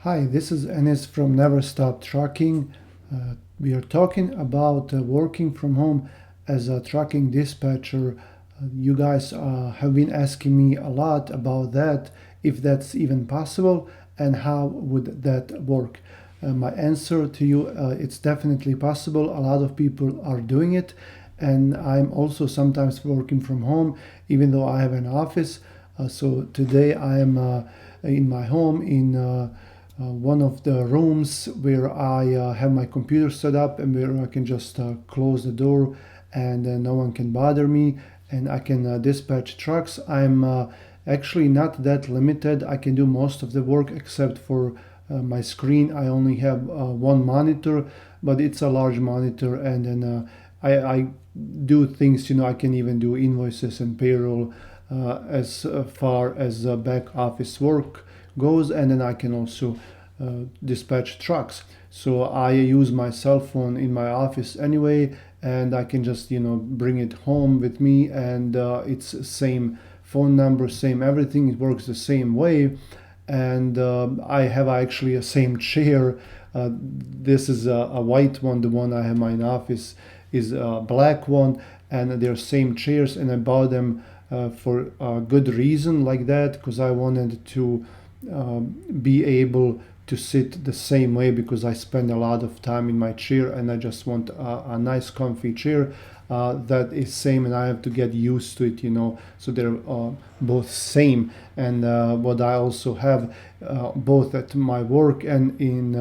Hi, this is Enes from Never Stop Trucking. We are talking about working from home as a trucking dispatcher. You guys have been asking me a lot about that, if that's even possible, and how would that work. My answer to you, it's definitely possible. A lot of people are doing it, and I'm also sometimes working from home, even though I have an office. So today I am in my home in one of the rooms where I have my computer set up and where I can just close the door and no one can bother me and I can dispatch trucks. I'm actually not that limited. I can do most of the work except for my screen. I only have one monitor, but it's a large monitor, and then I do things. I can even do invoices and payroll as far as back office work goes, and then I can also dispatch trucks. So I use my cell phone in my office anyway, and I can just bring it home with me, and it's same phone number, same everything. It works the same way, and I have actually a same chair. This is a white one. The one I have in my office is a black one, and they're same chairs, and I bought them for a good reason like that, because I wanted to be able to sit the same way, because I spend a lot of time in my chair and I just want a nice comfy chair that is same, and I have to get used to it, so they're both same. And what I also have both at my work and in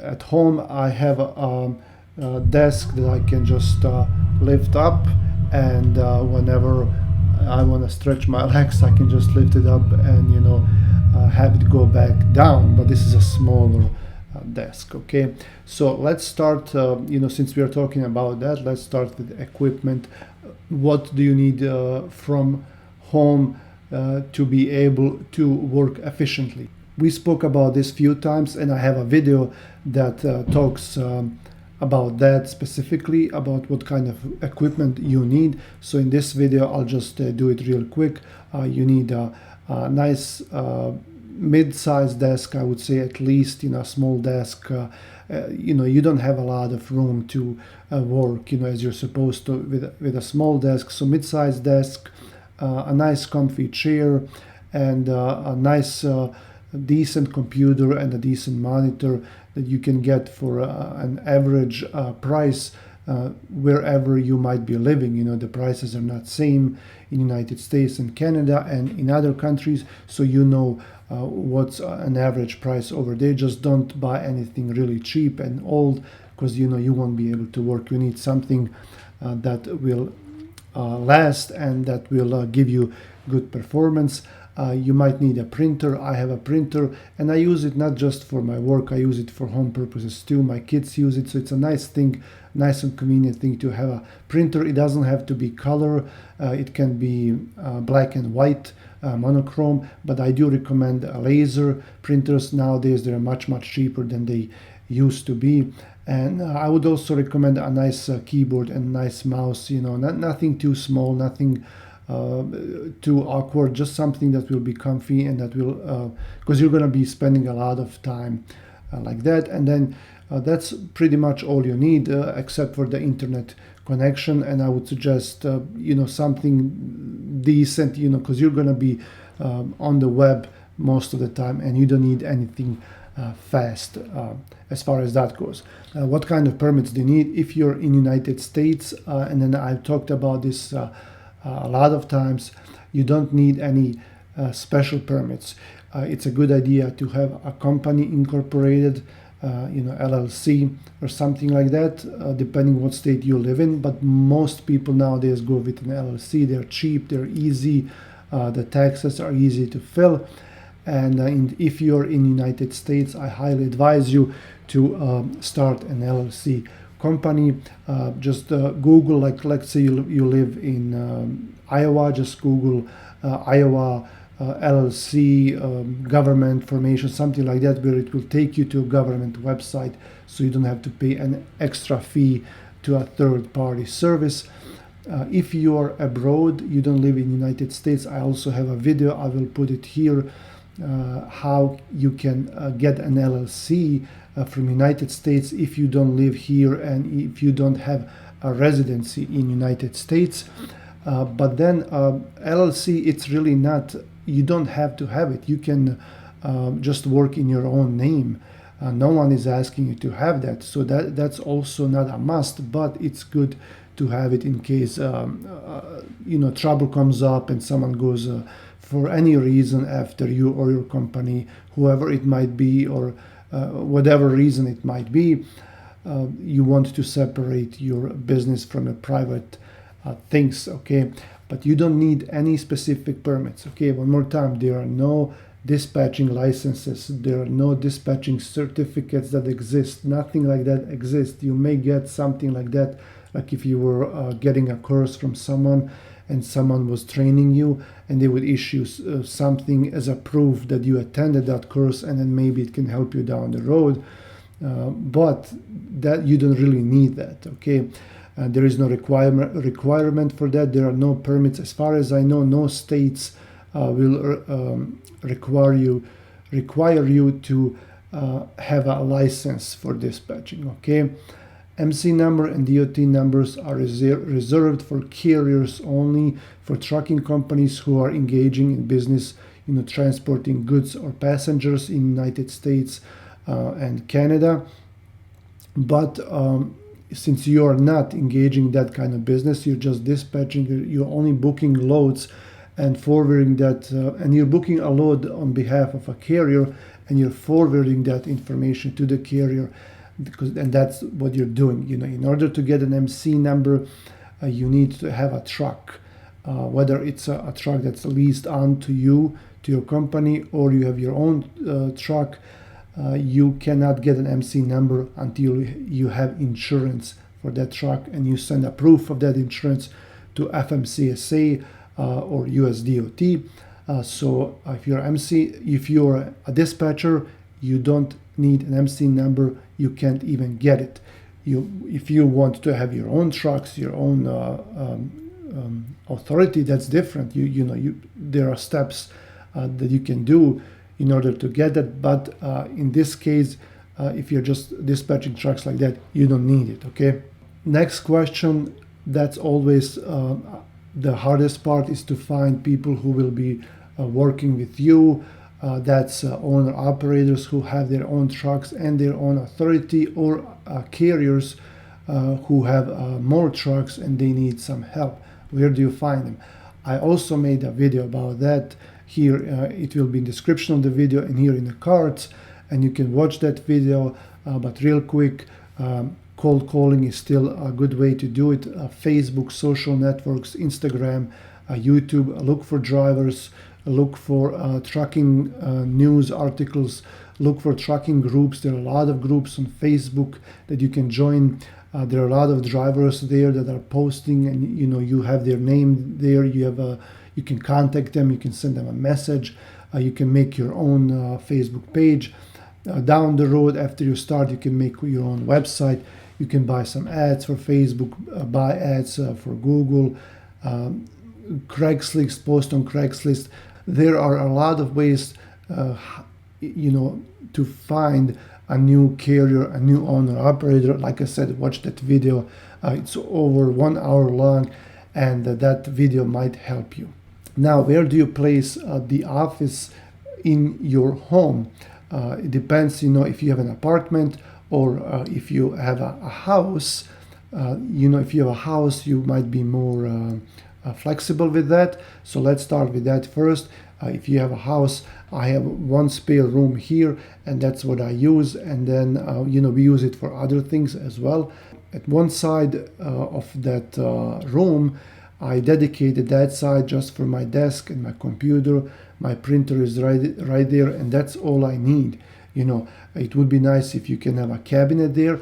at home, I have a desk that I can just lift up, and whenever I want to stretch my legs, I can just lift it up and have it go back down. But this is a smaller desk. Okay, so let's start. Since we are talking about that, let's start with equipment. What do you need from home to be able to work efficiently? We spoke about this few times, and I have a video that talks about that specifically, about what kind of equipment you need. So in this video, I'll just do it real quick. You need a nice mid-sized desk, I would say, at least, a small desk. You don't have a lot of room to work, as you're supposed to with a small desk. So mid-sized desk, a nice comfy chair, and a nice decent computer and a decent monitor that you can get for an average price wherever you might be living. The prices are not same in United States and Canada and in other countries, so what's an average price over there. Just don't buy anything really cheap and old, because you won't be able to work. You need something that will last and that will give you good performance. You might need a printer. I have a printer, and I use it not just for my work, I use it for home purposes too. My kids use it, so it's a nice thing, nice and convenient thing to have a printer. It doesn't have to be color. It can be black and white, monochrome, but I do recommend laser printers. Nowadays they're much cheaper than they used to be. And I would also recommend a nice keyboard and nice mouse, nothing too small, nothing too awkward, just something that will be comfy and that will, because you're going to be spending a lot of time like that. And then that's pretty much all you need, except for the internet connection. And I would suggest something decent, because you're going to be on the web most of the time, and you don't need anything fast as far as that goes. What kind of permits do you need if you're in United States? And then I've talked about this a lot of times. You don't need any special permits. It's a good idea to have a company incorporated, LLC or something like that, depending what state you live in. But most people nowadays go with an LLC. They're cheap, they're easy, the taxes are easy to fill. And if you're in United States, I highly advise you to start an LLC company. Just Google, like let's say you live in Iowa, just Google Iowa LLC government formation, something like that, where it will take you to a government website, so you don't have to pay an extra fee to a third-party service. If you are abroad, you don't live in United States, I also have a video, I will put it here, how you can get an LLC from United States if you don't live here and if you don't have a residency in United States. But then LLC, it's really not, you don't have to have it. You can just work in your own name. No one is asking you to have that. So that's also not a must, but it's good to have it in case trouble comes up and someone goes for any reason after you or your company, whoever it might be, or whatever reason it might be. You want to separate your business from a private things, okay? But you don't need any specific permits, okay? One more time, there are no dispatching licenses, there are no dispatching certificates that exist, nothing like that exists. You may get something like that, like if you were getting a course from someone and someone was training you and they would issue something as a proof that you attended that course, and then maybe it can help you down the road. But that you don't really need that, okay? There is no requirement for that. There are no permits. As far as I know, no states will require you to have a license for dispatching, okay? MC number and DOT numbers are reserved for carriers only, for trucking companies who are engaging in business, transporting goods or passengers in United States and Canada. But since you are not engaging that kind of business, you're just dispatching, you're only booking loads and forwarding that, and you're booking a load on behalf of a carrier and you're forwarding that information to the carrier, and that's what you're doing. In order to get an MC number, you need to have a truck, whether it's a truck that's leased on to you, to your company, or you have your own truck. You cannot get an MC number until you have insurance for that truck and you send a proof of that insurance to FMCSA or USDOT. So if you're a dispatcher, you don't need an MC number. You can't even get it. If you want to have your own trucks, your own authority, that's different. There are steps that you can do in order to get that, but in this case, if you're just dispatching trucks like that, you don't need it, okay? Next question, that's always the hardest part, is to find people who will be working with you. That's owner-operators who have their own trucks and their own authority, or carriers who have more trucks and they need some help. Where do you find them? I also made a video about that. Here it will be in the description of the video and here in the cards, and you can watch that video. But real quick, cold calling is still a good way to do it. Facebook, social networks, Instagram, YouTube. Look for drivers, look for trucking news articles, look for trucking groups. There are a lot of groups on Facebook that you can join. There are a lot of drivers there that are posting, and you have their name there. You can contact them, you can send them a message, you can make your own Facebook page. Down the road, after you start, you can make your own website. You can buy some ads for Facebook, buy ads for Google, Craigslist, post on Craigslist. There are a lot of ways, to find a new carrier, a new owner operator. Like I said, watch that video. It's over 1 hour long, and that video might help you. Now, where do you place the office in your home? It depends, if you have an apartment or if you have a house. If you have a house, you might be more flexible with that. So let's start with that first. If you have a house, I have one spare room here, and that's what I use. And then, we use it for other things as well. At one side of that room, I dedicated that side just for my desk and my computer. My printer is right there, and that's all I need. It would be nice if you can have a cabinet there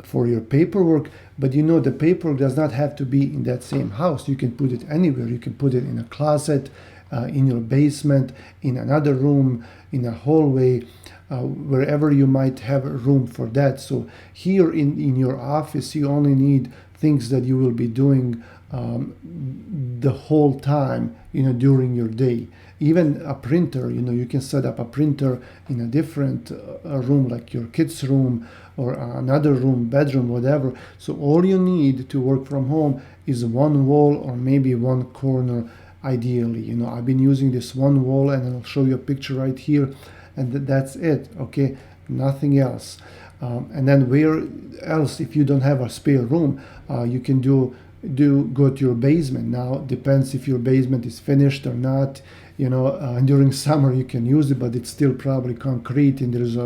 for your paperwork, but the paperwork does not have to be in that same house. You can put it anywhere. You can put it in a closet, in your basement, in another room, in a hallway, wherever you might have room for that. So here in your office, you only need things that you will be doing the whole time, during your day. Even a printer, you can set up a printer in a different room, like your kids' room or another room, bedroom, whatever. So all you need to work from home is one wall or maybe one corner, ideally. I've been using this one wall, and I'll show you a picture right here, and that's it. Okay, nothing else. And then where else, if you don't have a spare room, you can go to your basement. Now depends if your basement is finished or not. During summer you can use it, but it's still probably concrete, and there's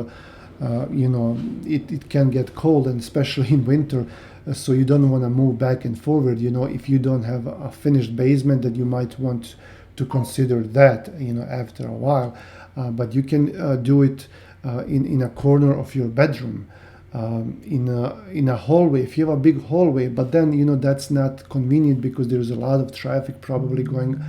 it can get cold, and especially in winter. So you don't want to move back and forward. If you don't have a finished basement, that you might want to consider that after a while. But you can do it in a corner of your bedroom, in a hallway, if you have a big hallway. But then that's not convenient, because there's a lot of traffic probably going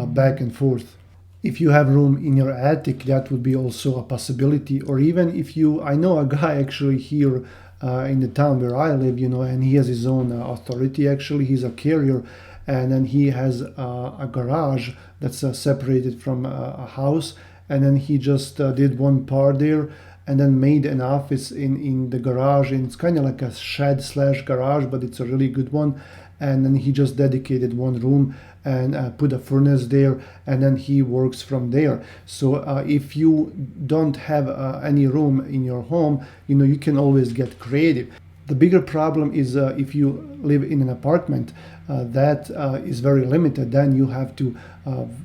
back and forth. If you have room in your attic, that would be also a possibility. Or even if I know a guy actually here in the town where I live, and he has his own authority. Actually, he's a carrier, and then he has a garage that's separated from a house, and then he just did one part there, and then made an office in the garage, and it's kind of like a shed slash garage, but it's a really good one. And then he just dedicated one room and put a furnace there, and then he works from there. So if you don't have any room in your home, you can always get creative. The bigger problem is if you live in an apartment, that is very limited. Then you have to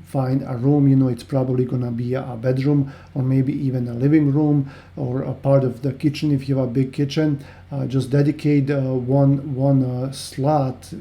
find a room. It's probably going to be a bedroom, or maybe even a living room, or a part of the kitchen if you have a big kitchen. Just dedicate one slot,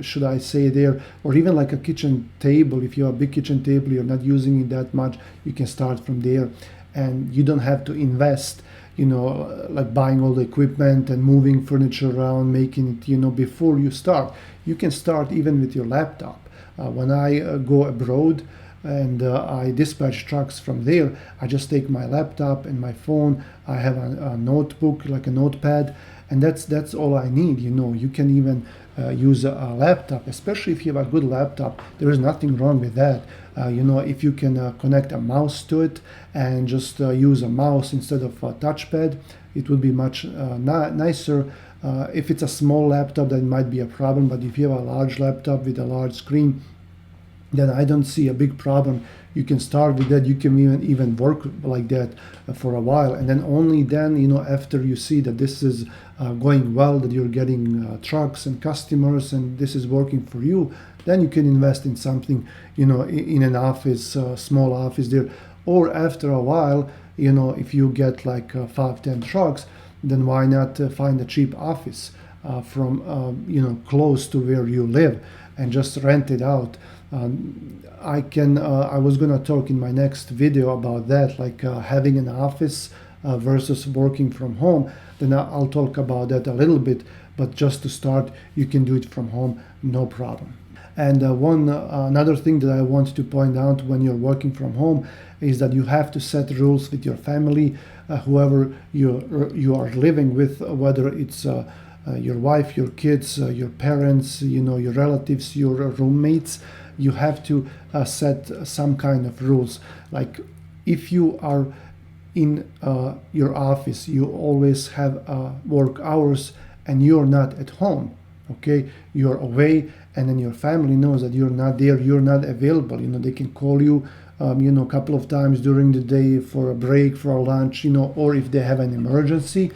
should I say, there, or even like a kitchen table. If you have a big kitchen table, you're not using it that much, you can start from there, and you don't have to invest like buying all the equipment and moving furniture around, making it, before you start. You can start even with your laptop. When I go abroad and I dispatch trucks from there, I just take my laptop and my phone. I have a notebook, like a notepad, and that's all I need. You can even use a laptop, especially if you have a good laptop. There is nothing wrong with that. If you can connect a mouse to it and just use a mouse instead of a touchpad, it would be much nicer. If it's a small laptop, that might be a problem, but if you have a large laptop with a large screen, then I don't see a big problem. You can start with that. You can even work like that for a while, and then only then, after you see that this is going well, that you're getting trucks and customers, and this is working for you, then you can invest in something, in an office, small office there. Or after a while, if you get like 5-10 trucks, then why not find a cheap office from close to where you live, and just rent it out. I was gonna talk in my next video about that, like having an office versus working from home. Then I'll talk about that a little bit, but just to start, you can do it from home, no problem. And another thing that I want to point out when you're working from home is that you have to set rules with your family, whoever you are living with, whether it's your wife, your kids, your parents, your relatives, your roommates. You have to set some kind of rules. Like if you are in your office, you always have work hours, and you're not at home. Okay, you're away, and then your family knows that you're not there, you're not available. They can call you a couple of times during the day for a break, for a lunch, or if they have an emergency.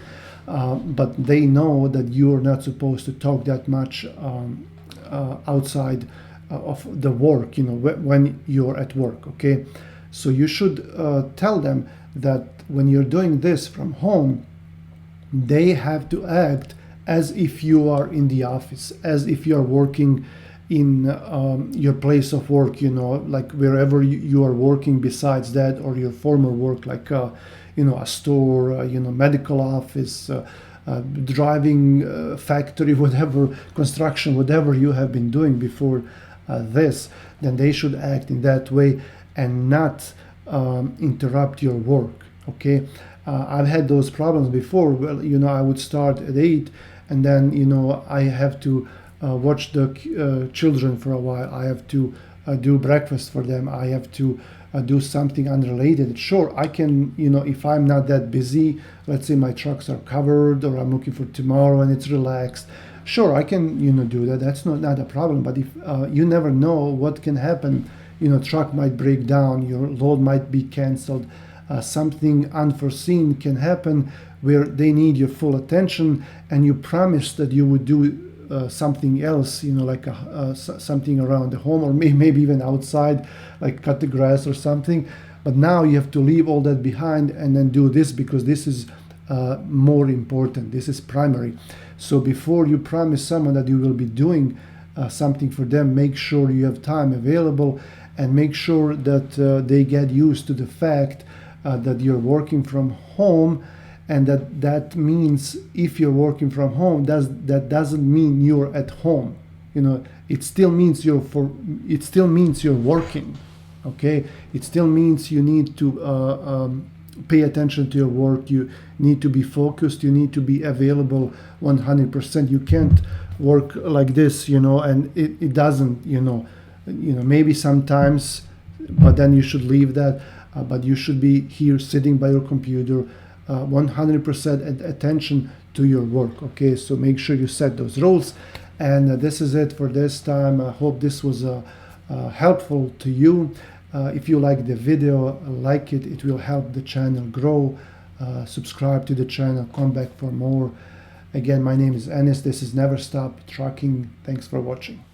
But they know that you're not supposed to talk that much outside of the work, when you're at work. Okay, so you should tell them that when you're doing this from home, they have to act as if you are in the office, as if you are working in your place of work, like wherever you are working besides that, or your former work, like a store, medical office, driving factory, whatever, construction, whatever you have been doing before this. Then they should act in that way and not interrupt your work. Okay, I've had those problems before. Well, I would start at 8, and then I have to watch the children for a while. I have to do breakfast for them. I have to do something unrelated. Sure, I can, if I'm not that busy, let's say my trucks are covered or I'm looking for tomorrow and it's relaxed. Sure, I can, do that. That's not a problem. But if you never know what can happen, truck might break down, your load might be canceled, something unforeseen can happen where they need your full attention, and you promised that you would do something else, like something around the home, or maybe even outside, like cut the grass or something. But now you have to leave all that behind and then do this, because this is more important. This is primary. So before you promise someone that you will be doing something for them, make sure you have time available, and make sure that they get used to the fact that you're working from home. And that means if you're working from home, that doesn't mean you're at home. It still means you're working. Okay, it still means you need to pay attention to your work. You need to be focused. You need to be available 100%. You can't work like this, and it doesn't, maybe sometimes, but then you should leave that. But you should be here sitting by your computer, 100% attention to your work. Okay, so make sure you set those rules. And this is it for this time. I hope this was helpful to you. If you like the video, like it. It will help the channel grow. Subscribe to the channel. Come back for more. Again, my name is Enis. This is Never Stop Trucking. Thanks for watching.